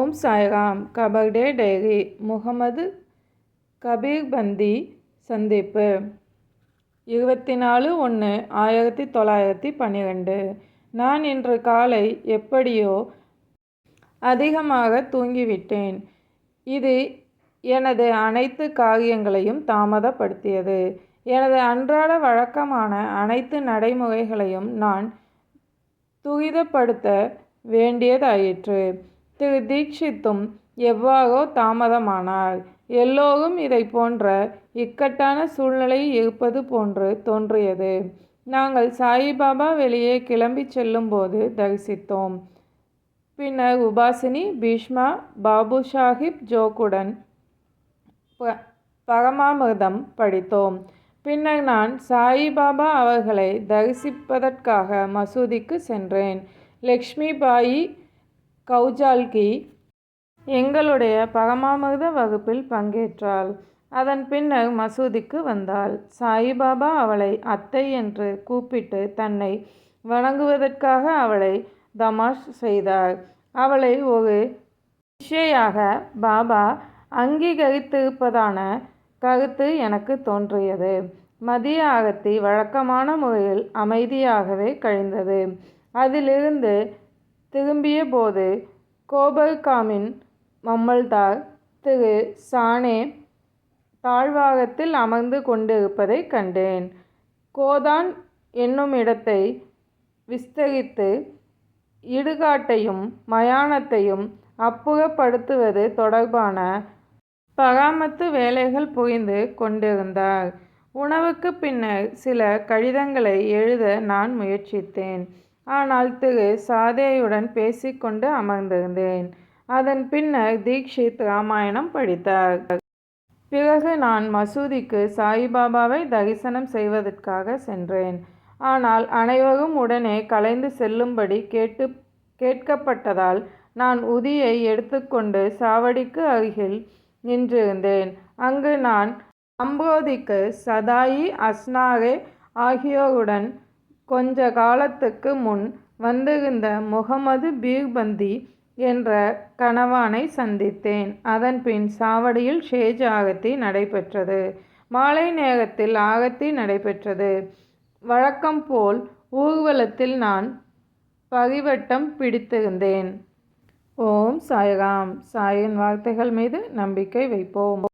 ஓம் Sairam. கபர்டே diary. Mohammed கபீர்பந்தி சந்திப்பு 24/1/1912. நான் இன்று காலை எப்படியோ அதிகமாக தூங்கிவிட்டேன். இது எனது அனைத்து காரியங்களையும் தாமதப்படுத்தியது. எனது அன்றாட வழக்கமான அனைத்து நடைமுறைகளையும் நான் துரிதப்படுத்த வேண்டியதாயிற்று. திரு தீக்ஷித்தும் எவ்வாறோ தாமதமானார். எல்லோரும் இதை போன்ற இக்கட்டான சூழ்நிலையில் இருப்பது போன்று தோன்றியது. நாங்கள் சாயிபாபா வெளியே கிளம்பிச் செல்லும்போது தரிசித்தோம். பின்னர் உபாசினி, பீஷ்மா, பாபு சாஹிப் ஜோக்குடன் பரமாமிர்தம் படித்தோம். பின்னர் நான் சாயிபாபா அவர்களை தரிசிப்பதற்காக மசூதிக்கு சென்றேன். லக்ஷ்மி பாயி கௌஜால்கி எங்களுடைய பரமாமிர்த வகுப்பில் பங்கேற்றாள். அதன் பின்னர் மசூதிக்கு வந்தாள். சாயிபாபா அவளை அத்தை என்று கூப்பிட்டு தன்னை வணங்குவதற்காக அவளை தமாஷ் செய்தார். அவளை ஒரு சிஷ்யையாக பாபா அங்கீகரித்திருப்பதான கருத்து எனக்கு தோன்றியது. மதிய ஆரத்தி வழக்கமான முறையில் அமைதியாகவே கழிந்தது. அதிலிருந்து திரும்பிய போது கோபர்காமின் மம்மல்தார் திரு சானே தாழ்வாரத்தில் அமர்ந்து கொண்டிருப்பதைக் கண்டேன். கோதான் என்னுமிடத்தை விஸ்தரித்து இடுகாட்டையும் மயானத்தையும் அப்புறப்படுத்துவது தொடர்பான பராமத்து வேலைகள் புரிந்து கொண்டிருந்தார். உணவுக்கு பின்னர் சில கடிதங்களை எழுத நான் முயற்சித்தேன். ஆனால் திரு சாதேயுடன் பேசிக்கொண்டு அமர்ந்திருந்தேன். அதன் பின்னர் தீக்ஷித் ராமாயணம் படித்தார். பிறகு நான் மசூதிக்கு சாயிபாபாவை தரிசனம் செய்வதற்காக சென்றேன். ஆனால் அனைவரும் உடனே கலைந்து செல்லும்படி கேட்கப்பட்டதால் நான் உதியை எடுத்துக்கொண்டு சாவடிக்கு அருகில் நின்றிருந்தேன். அங்கு நான் அம்ரோதிக்கு சதாயி அஸ்னாரே ஆகியோருடன் கொஞ்ச காலத்துக்கு முன் வந்திருந்த முகமது பீர்பந்தி என்ற கணவானை சந்தித்தேன். அதன்பின் சாவடியில் ஷேஜ் ஆரத்தி நடைபெற்றது. மாலை நேரத்தில் ஆரத்தி நடைபெற்றது. வழக்கம் போல் ஊர்வலத்தில் நான் பரிவட்டம் பிடித்திருந்தேன். ஓம் சாய்ராம். சாயின் வார்த்தைகள் மீது நம்பிக்கை வைப்போம்.